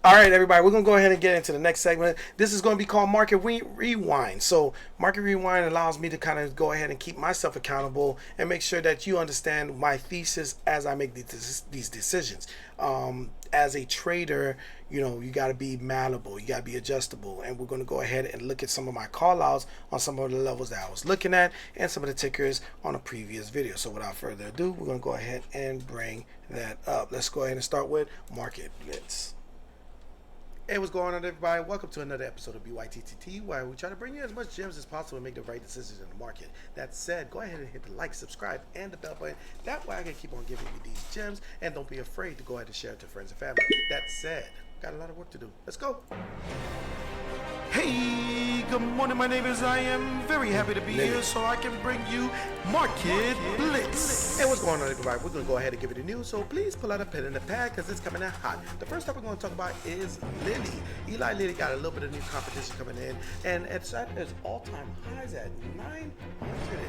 All right, everybody, we're going to go ahead and get into the next segment. This is going to be called Market Rewind. So, Market Rewind allows me to kind of go ahead and keep myself accountable and make sure that you understand my thesis as I make these decisions. As a trader, you got to be malleable, you got to be adjustable. And we're going to go ahead and look at some of my call outs on some of the levels that I was looking at and some of the tickers on a previous video. So, without further ado, we're going to go ahead and bring that up. Let's go ahead and start with Market Blitz. Hey, what's going on, everybody? Welcome to another episode of BYTTT, where we try to bring you as much gems as possible and make the right decisions in the market. That said, go ahead and hit the like, subscribe, and the bell button. That way I can keep on giving you these gems, and don't be afraid to go ahead and share it to friends and family. That said, got a lot of work to do. Let's go. Hey, good morning. My name is I am very happy to be here so I can bring you Market Blitz. Hey, what's going on, everybody? We're going to go ahead and give it a news, so please pull out a pen and a pad because it's coming in hot. The first topic we're going to talk about is Lilly. Eli Lilly got a little bit of new competition coming in, and it's at its all-time highs at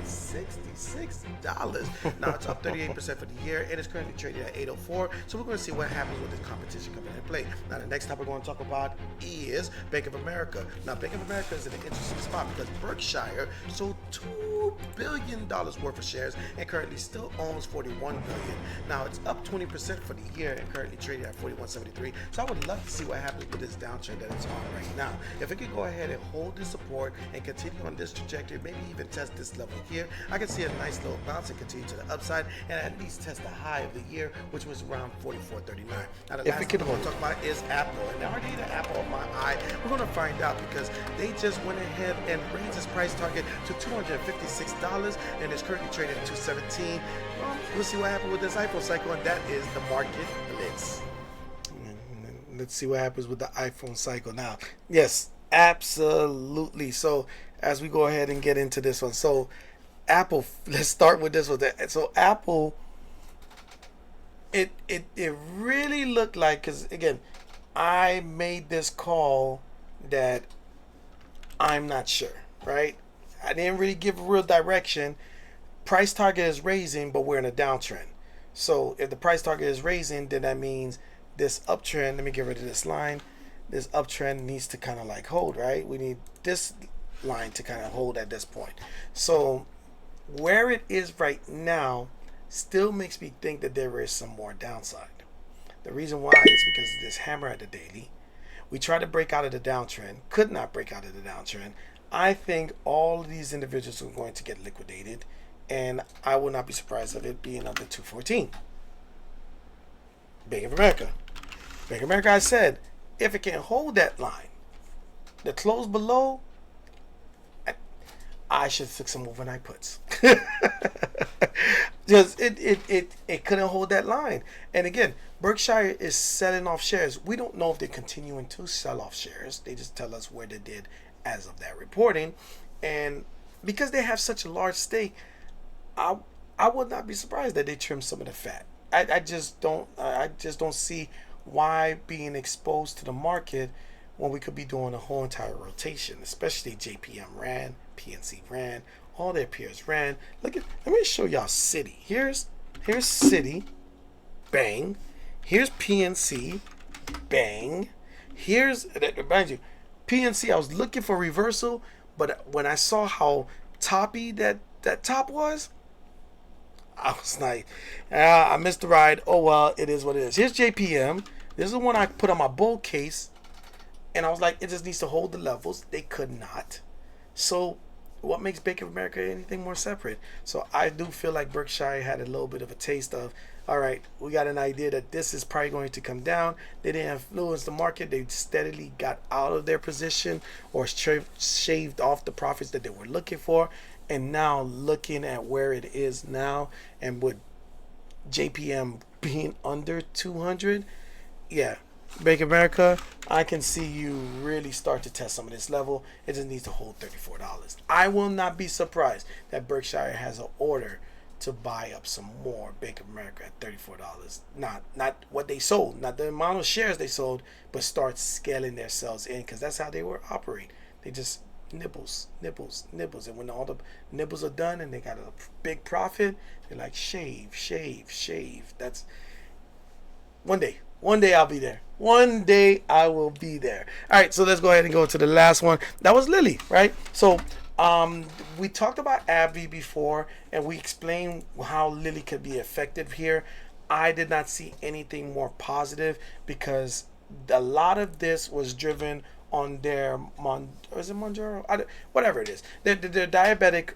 $966. Now, it's up 38% for the year, and it's currently trading at 804, so we're going to see what happens with this competition coming in play. Now, the next topic we're going to talk about is Bank of America. Now, Bank of America is in an interesting spot because Berkshire sold $2 billion worth of shares and currently still owns $41 billion. Now, it's up 20% for the year and currently trading at $41.73. So I would love to see what happens with this downtrend that it's on right now. If it could go ahead and hold this support and continue on this trajectory, maybe even test this level here, I can see a nice little bounce and continue to the upside and at least test the high of the year, which was around $44.39. Now, the last thing we're going to talk about is Apple. And are they the apple of my eye? We're going to find out because they just went ahead and raised its price target to $256 and it's currently trading at $217. Well, we'll see what happens with this iPhone cycle, and that is the Market Blitz. Let's see what happens with the iPhone cycle now. Yes, absolutely. So as we go ahead and get into this one, so Apple, let's start with this one. So Apple, it really looked like, because again, I made this call that I'm not sure, right? I didn't really give a real direction. Price target is raising, but we're in a downtrend. So if the price target is raising, then that means this uptrend, let me get rid of this line. This uptrend needs to kind of like hold, right? We need this line to kind of hold at this point. So where it is right now still makes me think that there is some more downside. The reason why is because of this hammer at the daily. We tried to break out of the downtrend, could not break out of the downtrend. I think all of these individuals are going to get liquidated, and I will not be surprised of it being under 214. Bank of America. Bank of America, I said, if it can hold that line, the close below, I should fix some overnight puts. Just it couldn't hold that line. And again, Berkshire is selling off shares. We don't know if they're continuing to sell off shares. They just tell us where they did as of that reporting. And because they have such a large stake, I would not be surprised that they trim some of the fat. I just don't see why being exposed to the market when we could be doing a whole entire rotation, especially JPM ran, PNC ran, all their peers ran. Let me show y'all Citi. Here's Citi, bang. Here's PNC, bang. That reminds you, PNC, I was looking for reversal, but when I saw how toppy that top was, I was like, I missed the ride. Oh well, it is what it is. Here's JPM. This is the one I put on my bull case, and I was like, it just needs to hold the levels. They could not. So what makes Bank of America anything more separate? So I do feel like Berkshire had a little bit of a taste of, all right, we got an idea that this is probably going to come down. They didn't influence the market. They steadily got out of their position or shaved off the profits that they were looking for. And now looking at where it is now and with JPM being under 200, yeah, Bank of America, I can see you really start to test some of this level. It just needs to hold $34. I will not be surprised that Berkshire has an order to buy up some more Bank of America at $34. Not what they sold, not the amount of shares they sold, but start scaling their sales in, because that's how they were operate. They just nibbles. And when all the nibbles are done and they got a big profit, they're like shave. That's one day One day I'll be there. One day I will be there. All right, so let's go ahead and go to the last one. That was Lily, right? So we talked about ABBV before, and we explained how Lily could be effective here. I did not see anything more positive because a lot of this was driven on their is it Monjaro? Whatever it is, their diabetic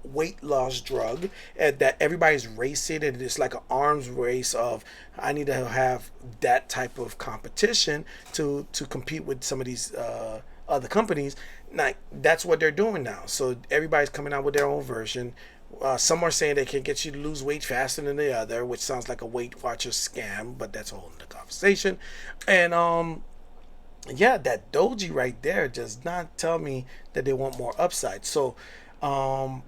weight loss drug that everybody's racing, and it's like an arms race of I need to have that type of competition to compete with some of these other companies. Now, that's what they're doing now. So everybody's coming out with their own version. Some are saying they can get you to lose weight faster than the other, which sounds like a Weight Watchers scam, but that's a whole other conversation. And yeah, that doji right there does not tell me that they want more upside. So I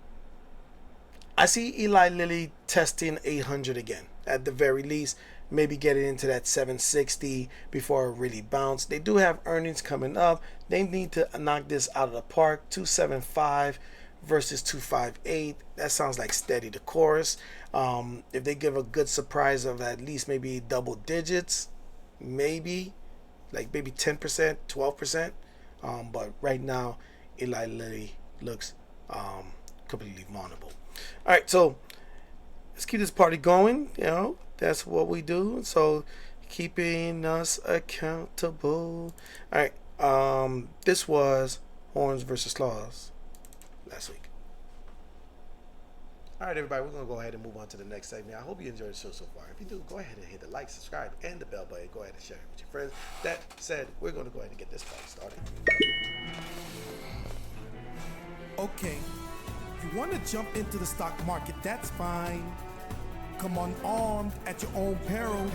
see Eli Lilly testing 800 again at the very least. Maybe getting into that 760 before it really bounce. They do have earnings coming up. They need to knock this out of the park. 275 versus 258. That sounds like steady the course. If they give a good surprise of at least maybe double digits, maybe 10%, 12%. But right now, Eli Lilly looks completely vulnerable. All right, so let's keep this party going. That's what we do. So keeping us accountable. All right, this was Horns versus Laws last week. All right, everybody, we're going to go ahead and move on to the next segment. I hope you enjoyed the show so far. If you do, go ahead and hit the like, subscribe, and the bell button. Go ahead and share it with your friends. That said, we're going to go ahead and get this party started. Okay, you want to jump into the stock market, that's fine. Come on armed at your own peril.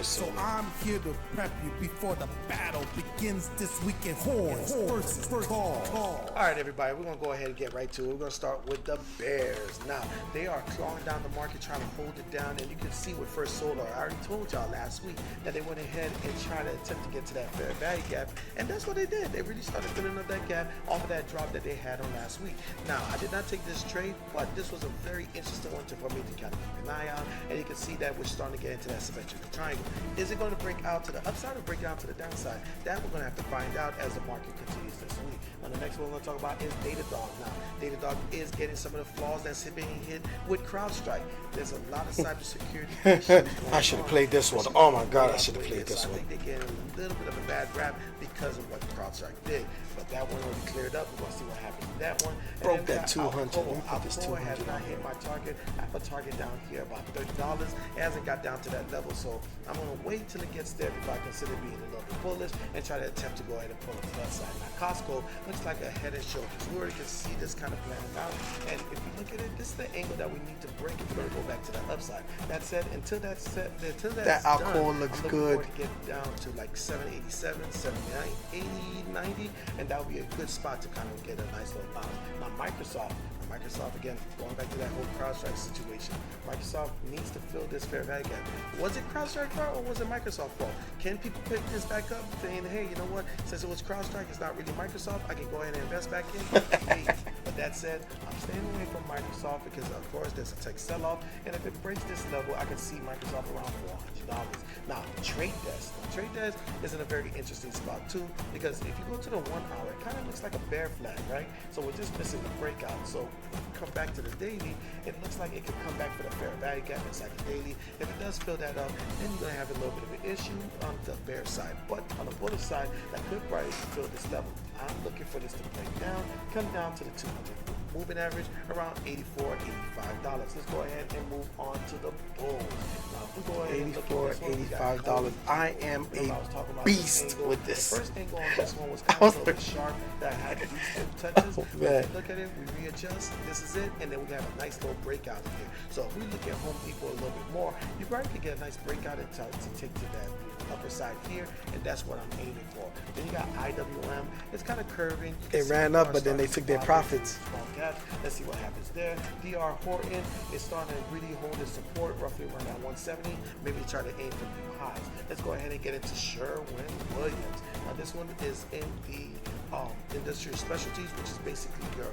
So I'm here to prep you before the battle begins this week at Horns versus Laws. All right, everybody, we're going to go ahead and get right to it. We're going to start with the Bears. Now, they are clawing down the market, trying to hold it down, and you can see with First Solar, I already told y'all last week that they went ahead and tried to attempt to get to that fair value gap, and that's what they did. They really started filling up that gap off of that drop that they had on last week. Now, I did not take this trade, but this was a very interesting one for me to kind of keep an eye on, and you can see that we're starting to get into that symmetrical triangle. Is it going to break out to the upside or break out to the downside? That we're going to have to find out as the market continues this week. Now, the next one we're going to talk about is DDOG. Now, DDOG is getting some of the flaws that's being hit with CrowdStrike. There's a lot of cybersecurity issues. I should have played this one. Oh my God, I should have played this one. I think they get a little bit of a bad rap because of what CrowdStrike did. But that one will be cleared up. We're going to see what happens with that one. Broke that 200. Alcoa has not hit my target. I have a target down here about $30. It hasn't got down to that level, so I'm going to wait till it gets there before I consider being a little bit bullish and try to attempt to go ahead and pull up to that side. Now, Costco looks like a head and shoulders. We already can see this kind of planning out. And if you look at it, this is the angle that we need to break if we're going to go back to the upside. That said, until that's set, that Alcoa looks good. To get down to like 787, 79, 80, 90, and that would be a good spot to kind of get a nice little bounce. Now, Microsoft, again, going back to that whole CrowdStrike situation. Microsoft needs to fill this fair value gap. Was it CrowdStrike fault or was it Microsoft fault? Can people pick this back up saying, hey, you know what, since it was CrowdStrike, it's not really Microsoft, I can go ahead and invest back in? Maybe. But that said, I'm staying away from Microsoft because, of course, there's a tech sell-off, and if it breaks this level, I can see Microsoft around $400. Now, Trade Desk is in a very interesting spot, too, because if you go to the 1 hour, it kind of looks like a bear flag, right? So we're just missing the breakout. So come back to the daily, it looks like it could come back for the fair value gap inside the daily. If it does fill that up, then you're going to have a little bit of an issue on the bear side. But on the bullish side, that could probably fill this level. I'm looking for this to break down, come down to the 200 moving average around $84, $85. Let's go ahead and move on to the bulls. Now, if we go ahead and look at this one, $85. I am a beast with this. The first angle on this one was kind of a little bit sharp that had these touches. Oh, but if you look at it, we readjust. This is it, and then we have a nice little breakout here. So if we look at Home Depot a little bit more, you probably could get a nice breakout and to take to that upper side here, and that's what I'm aiming for. Then you got IWM. It's kind of curving. It ran up, but then they took their profits. Let's see what happens there. DR Horton is starting to really hold its support roughly around that 170. Maybe try to aim for new highs. Let's go ahead and get into Sherwin-Williams. Now this one is in the industrial specialties, which is basically your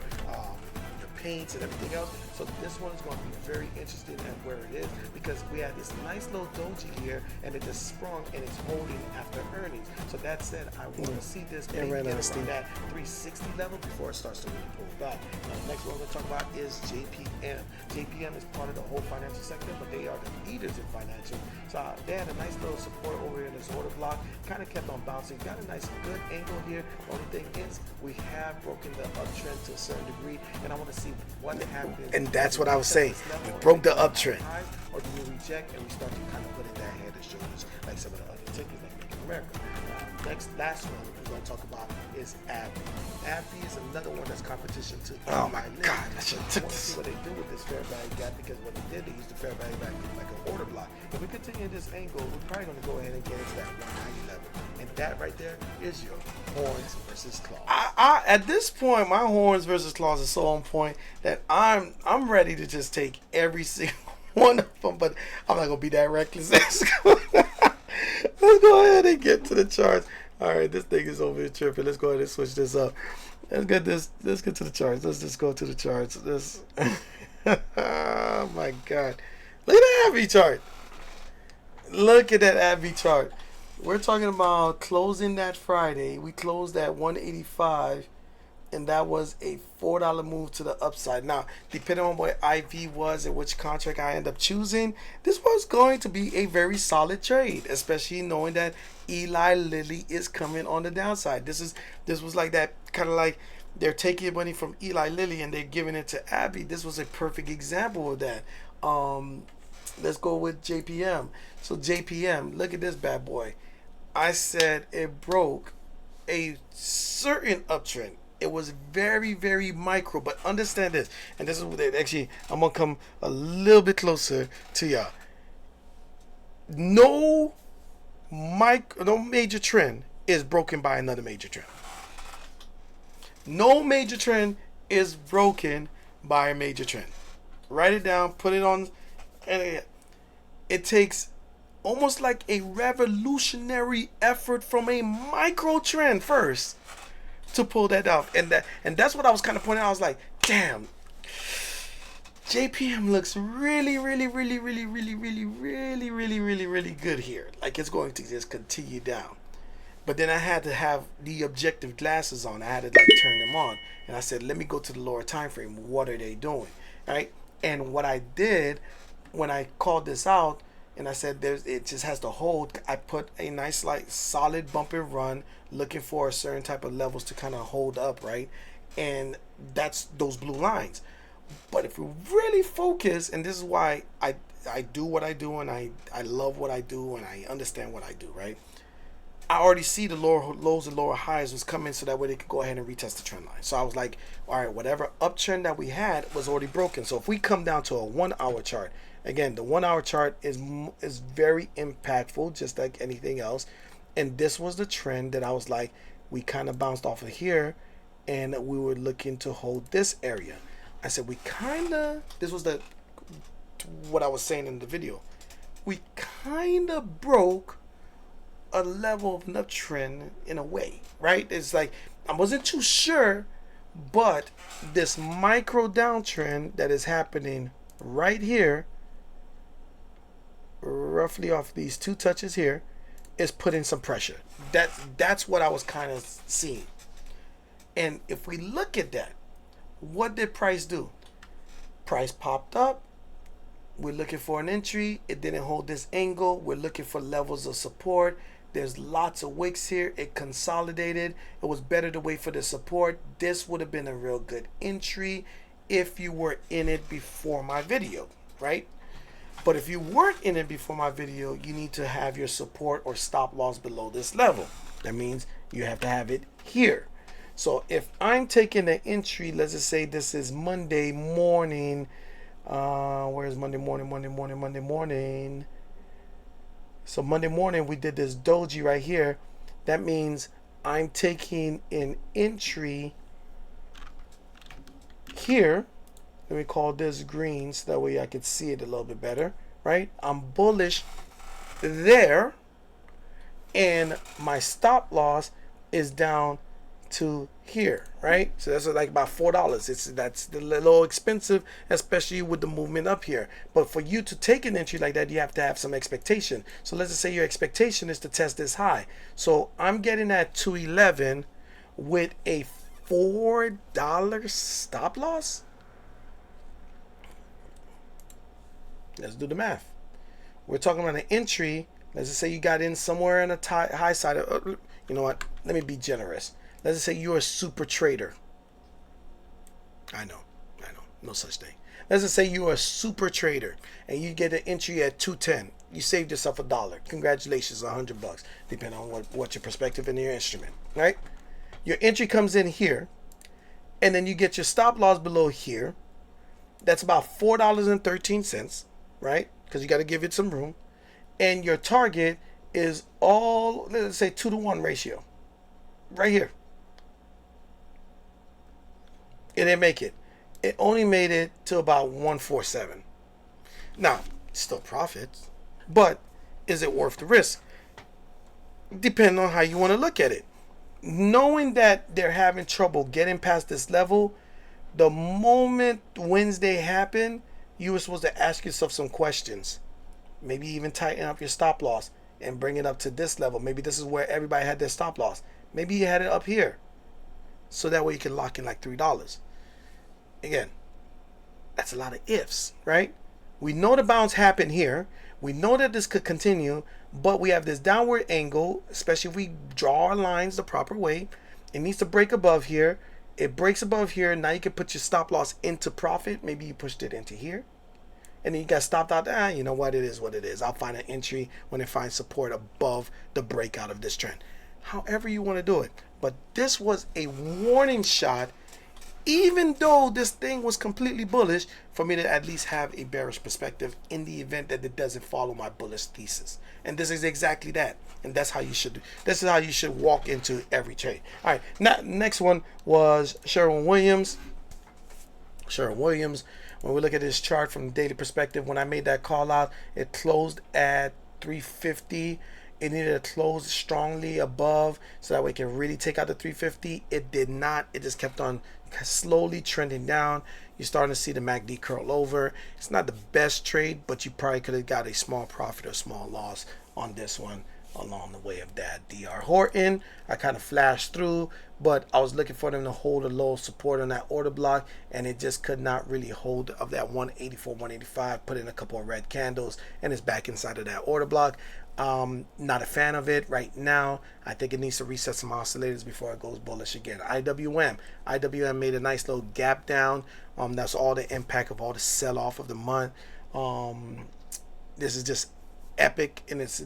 paints and everything else. So this one is going to be very interesting at where it is, because we had this nice little doji here, and it just sprung and it's holding after earnings. So that said, I want to see this maybe get around that 360 level before it starts to really pull back. Now, the next one we're going to talk about is JPM. JPM is part of the whole financial sector, but they are the leaders in financial. So they had a nice little support over here in this order block, kind of kept on bouncing, got a nice good angle here. The only thing is we have broken the uptrend to a certain degree, and I want to see what happens. And that's what I was saying. We broke the uptrend. Or do we reject and we start to kind of put in that head and shoulders like some of the other tickets like Bank of America? Last one we're going to talk about is ABBV. ABBV is another one that's competition to Oh my God, I should have took want to see this. what they do with this fair value gap, because what they did, they used the fair value gap like an order block. If we continue this angle, we're probably going to go ahead and get into that 190 level. And that right there is your horns versus claws. At this point, my horns versus claws is so on point that I'm ready to just take every single one of them, but I'm not gonna be that reckless. Let's go ahead and get to the charts. All right, this thing is over here tripping. Let's go ahead and switch this up. Let's get to the charts. Let's just go to the charts. Oh my God, look at that ABBV chart. Look at that ABBV chart. We're talking about closing that Friday. We closed at 185, and that was a $4 move to the upside. Now, depending on what IV was and which contract I end up choosing, this was going to be a very solid trade, especially knowing that Eli Lilly is coming on the downside. This was like that, kind of like they're taking money from Eli Lilly and they're giving it to AbbVie. This was a perfect example of that. Let's go with JPM. So JPM, look at this bad boy. I said it broke a certain uptrend. It was very, very micro, but understand this, and this is what actually I'm gonna come a little bit closer to y'all. No major trend is broken by another major trend. No major trend is broken by a major trend. Write it down, put it on, and it takes almost like a revolutionary effort from a micro trend first to pull that off. And that's what I was kind of pointing out. I was like, damn, JPM looks really, really, really, really, really, really, really, really, really, really good here. Like it's going to just continue down. But then I had to have the objective glasses on. I had to like turn them on. And I said, let me go to the lower time frame. What are they doing? Right? And what I did when I called this out, and I said it just has to hold, I put a nice like solid bump and run, looking for a certain type of levels to kind of hold up, right? And that's those blue lines. But if we really focus, and this is why I do what I do, and I love what I do, and I understand what I do, right? I already see the lower lows and lower highs was coming, so that way they could go ahead and retest the trend line. So I was like, all right, whatever uptrend that we had was already broken. So if we come down to a 1 hour chart, again, the 1 hour chart is very impactful, just like anything else. And this was the trend that I was like, we kind of bounced off of here, and we were looking to hold this area. I said this was what I was saying in the video. We kind of broke a level of an uptrend in a way, right? It's like I wasn't too sure, but this micro downtrend that is happening right here, roughly off these two touches here, is putting some pressure. That's what I was kind of seeing. And if we look at that, what did price do? Price popped up. We're looking for an entry. It didn't hold this angle. We're looking for levels of support. There's lots of wicks here. It consolidated. It was better to wait for the support. This would have been a real good entry if you were in it before my video, right? But if you weren't in it before my video, you need to have your support or stop loss below this level. That means you have to have it here. So if I'm taking an entry, let's just say this is Monday morning. Where's Monday morning? So Monday morning we did this doji right here. That means I'm taking an entry here. Let me call this green so that way I could see it a little bit better, right? I'm bullish there, and my stop loss is down to here, right? So that's like about $4. That's a little expensive, especially with the movement up here. But for you to take an entry like that, you have to have some expectation. So let's just say your expectation is to test this high. So I'm getting at 211 with a $4 stop loss. Let's do the math. We're talking about an entry. Let's just say you got in somewhere on the high side of, you know what? Let me be generous. Let's just say you're a super trader. I know, no such thing. Let's just say you're a super trader and you get an entry at 210. You saved yourself $1. Congratulations, $100, depending on what your perspective in your instrument, right? Your entry comes in here, and then you get your stop loss below here. That's about $4.13, right? Because you got to give it some room. And your target is all, let's say 2-to-1 ratio, right here. It didn't make it. It only made it to about 147. Now, still profits, but is it worth the risk? Depending on how you want to look at it. Knowing that they're having trouble getting past this level, the moment Wednesday happened, you were supposed to ask yourself some questions. Maybe even tighten up your stop loss and bring it up to this level. Maybe this is where everybody had their stop loss. Maybe you had it up here. So that way you can lock in like $3. Again, that's a lot of ifs, right? We know the bounce happened here. We know that this could continue, but we have this downward angle, especially if we draw our lines the proper way. It needs to break above here. It breaks above here. Now you can put your stop loss into profit. Maybe you pushed it into here. And then you got stopped out. You know what? It is what it is. I'll find an entry when it finds support above the breakout of this trend. However you want to do it. But this was a warning shot, even though this thing was completely bullish, for me to at least have a bearish perspective in the event that it doesn't follow my bullish thesis. And this is exactly that. And that's how you should do. This is how you should walk into every trade. All right. Now, next one was Sherwin-Williams. Sherwin-Williams. When we look at this chart from the daily perspective, when I made that call out, it closed at 350. It needed to close strongly above so that way it can really take out the 350. It did not. It just kept on slowly trending down. You're starting to see the MACD curl over. It's not the best trade, but you probably could have got a small profit or small loss on this one along the way of that. DR Horton, I kind of flashed through, but I was looking for them to hold a low support on that order block, and it just could not really hold of that 184, 185. Put in a couple of red candles, and it's back inside of that order block. Not a fan of it right now. I think it needs to reset some oscillators before it goes bullish again. IWM made a nice little gap down. That's all the impact of all the sell off of the month. This is just epic in its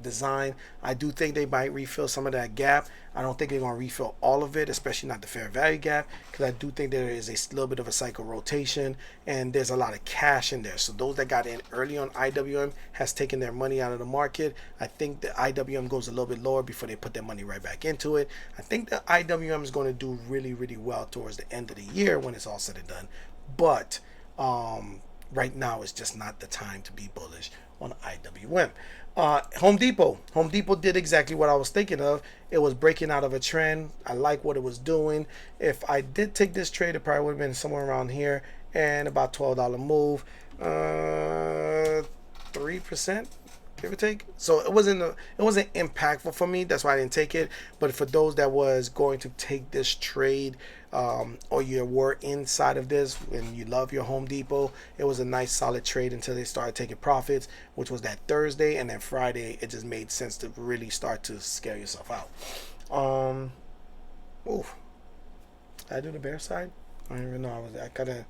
design. I do think they might refill some of that gap. I don't think they're going to refill all of it, especially not the fair value gap, because I do think there is a little bit of a cycle rotation and there's a lot of cash in there. So those that got in early on IWM has taken their money out of the market. I think the IWM goes a little bit lower before they put their money right back into it. I think the IWM is going to do really, really well towards the end of the year when it's all said and done. But right now is just not the time to be bullish on IWM. Home Depot did exactly what I was thinking of. It was breaking out of a trend. I like what it was doing. If I did take this trade, it probably would have been somewhere around here and about $12 move, 3%, give or take. So it wasn't impactful for me. That's why I didn't take it. But for those that was going to take this trade, or you were inside of this and you love your Home Depot, it was a nice solid trade until they started taking profits, which was that Thursday, and then Friday it just made sense to really start to scare yourself out. Did I do the bear side? I don't even know. I kind of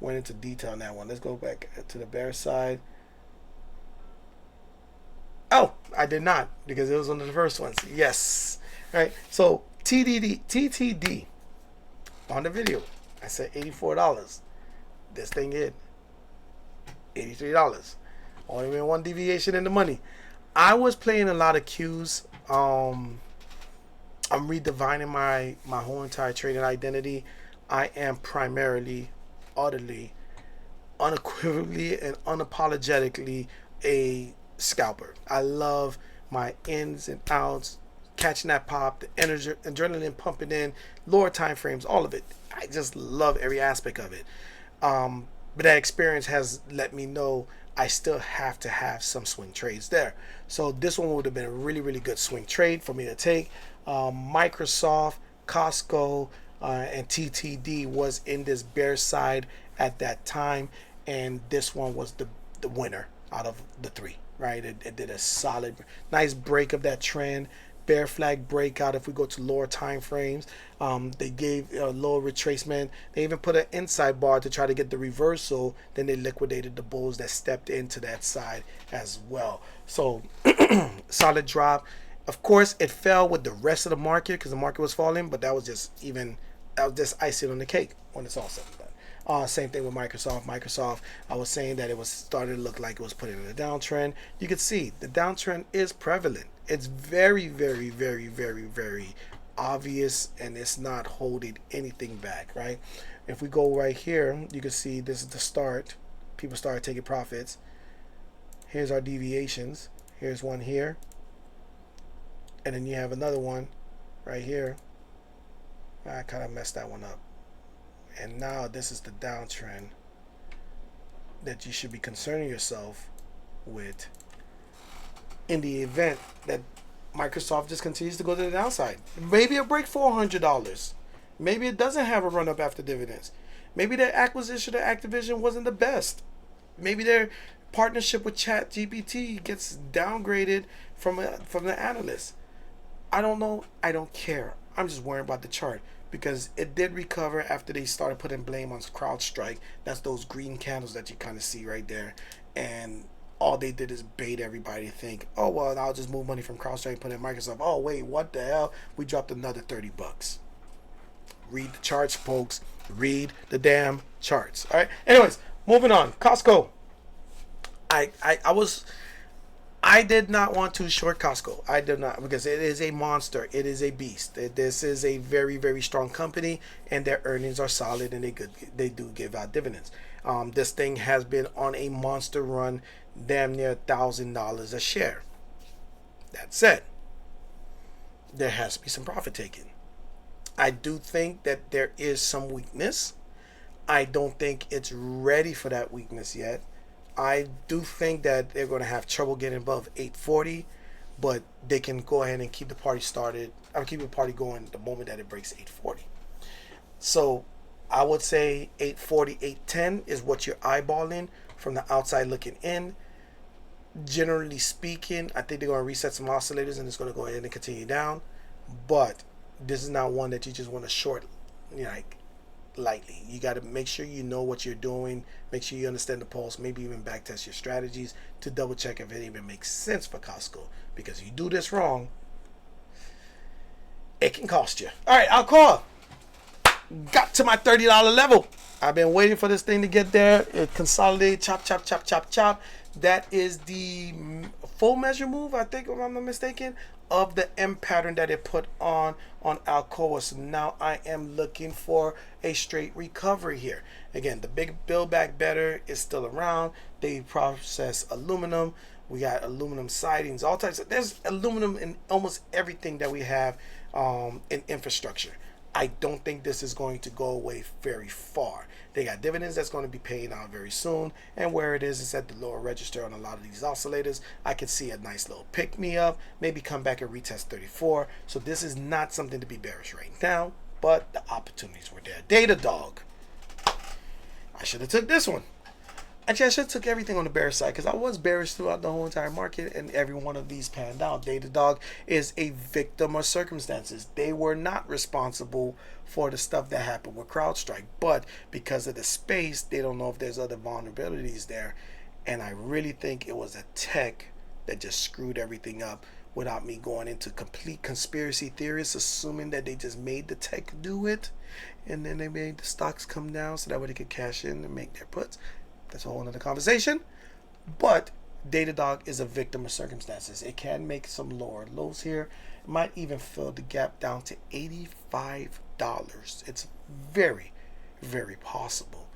went into detail on that one. Let's go back to the bear side. Oh, I did not, because it was one of the first ones. Yes. All right. So TTD on the video, I said $84. This thing hit $83. Only one deviation in the money. I was playing a lot of cues. I'm redefining my whole entire trading identity. I am primarily, utterly, unequivocally, and unapologetically a scalper. I love my ins and outs, catching that pop, the energy, adrenaline pumping in, lower time frames, all of it. I just love every aspect of it. But that experience has let me know I still have to have some swing trades there. So this one would have been a really, really good swing trade for me to take. Microsoft, Costco, and TTD was in this bear side at that time, and this one was the winner out of the three, right? It did a solid, nice break of that trend. Bear flag breakout. If we go to lower time frames, they gave a lower retracement. They even put an inside bar to try to get the reversal. Then they liquidated the bulls that stepped into that side as well. So solid drop. Of course, it fell with the rest of the market because the market was falling, but that was just icing on the cake when it's all said and done. Same thing with Microsoft. Microsoft, I was saying that it was starting to look like it was putting in a downtrend. You can see the downtrend is prevalent. It's very, very, very, very, very obvious, and it's not holding anything back, right? If we go right here, you can see this is the start. People started taking profits. Here's our deviations. Here's one here. And then you have another one right here. I kind of messed that one up. And now this is the downtrend that you should be concerning yourself with in the event that Microsoft just continues to go to the downside. Maybe it breaks $400. Maybe it doesn't have a run up after dividends. Maybe their acquisition of Activision wasn't the best. Maybe their partnership with ChatGPT gets downgraded from the analyst. I don't know. I don't care. I'm just worrying about the chart because it did recover after they started putting blame on CrowdStrike. That's those green candles that you kind of see right there. And all they did is bait everybody to think, oh, well, I'll just move money from CrowdStrike and put it in Microsoft. Oh, wait, what the hell? We dropped another $30. Read the charts, folks. Read the damn charts. All right. Anyways, moving on. Costco. I did not want to short Costco. I did not, because it is a monster. It is a beast. This is a very, very strong company, and their earnings are solid, and they do give out dividends. This thing has been on a monster run, damn near $1,000 a share. That said, there has to be some profit taken. I do think that there is some weakness. I don't think it's ready for that weakness yet. I do think that they're going to have trouble getting above 840, but they can go ahead and keep the party started. I'll keep the party going the moment that it breaks 840. So I would say 840, 810 is what you're eyeballing from the outside looking in. Generally speaking, I think they're going to reset some oscillators and it's going to go ahead and continue down. But this is not one that you just want to short, like lightly. You got to make sure you know what you're doing. Make sure you understand the pulse. Maybe even backtest your strategies to double check if it even makes sense for Costco. Because if you do this wrong, it can cost you. All right, I'll call. Got to my $30 level. I've been waiting for this thing to get there. It consolidated, chop, chop, chop, chop, chop. That is the full measure move, I think, if I'm not mistaken, of the M pattern that it put on Alcoa. So now I am looking for a straight recovery here. Again, the big build back better is still around. They process aluminum. We got aluminum sidings, all types of, there's aluminum in almost everything that we have in infrastructure. I don't think this is going to go away very far. They got dividends that's going to be paying out very soon, and where it is at the lower register on a lot of these oscillators. I could see a nice little pick me up, maybe come back and retest 34. So this is not something to be bearish right now, but the opportunities were there. DDOG. I should have took this one. Actually, I should have took everything on the bearish side because I was bearish throughout the whole entire market, and every one of these panned out. DDOG is a victim of circumstances. They were not responsible for the stuff that happened with CrowdStrike, but because of the space, they don't know if there's other vulnerabilities there. And I really think it was a tech that just screwed everything up without me going into complete conspiracy theories, assuming that they just made the tech do it, and then they made the stocks come down so that way they could cash in and make their puts. That's a whole other conversation. But DDOG is a victim of circumstances. It can make some lower lows here. It might even fill the gap down to $85. It's very, very possible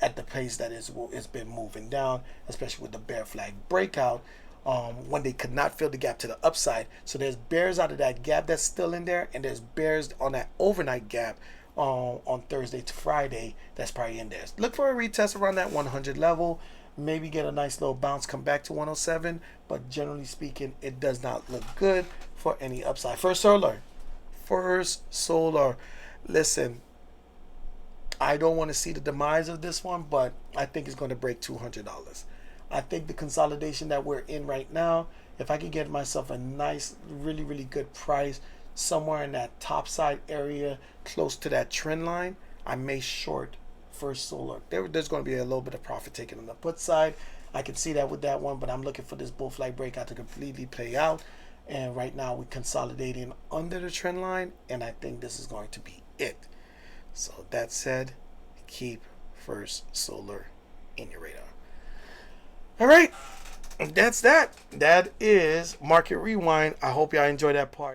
at the pace that it's been moving down, especially with the bear flag breakout. when they could not fill the gap to the upside. So there's bears out of that gap that's still in there, and there's bears on that overnight gap on Thursday to Friday that's probably in there. Look for a retest around that 100 level. Maybe get a nice little bounce, come back to 107, but generally speaking, it does not look good for any upside. First Solar. Listen, I don't want to see the demise of this one, but I think it's going to break $200. I think the consolidation that we're in right now, if I can get myself a nice, really, really good price somewhere in that top side area close to that trend line, I may short First Solar. There's going to be a little bit of profit taken on the put side. I can see that with that one, but I'm looking for this bull flag breakout to completely play out. And right now we're consolidating under the trend line, and I think this is going to be it. So that said, keep First Solar in your radar. All right, that's that. That is Market Rewind. I hope y'all enjoy that part.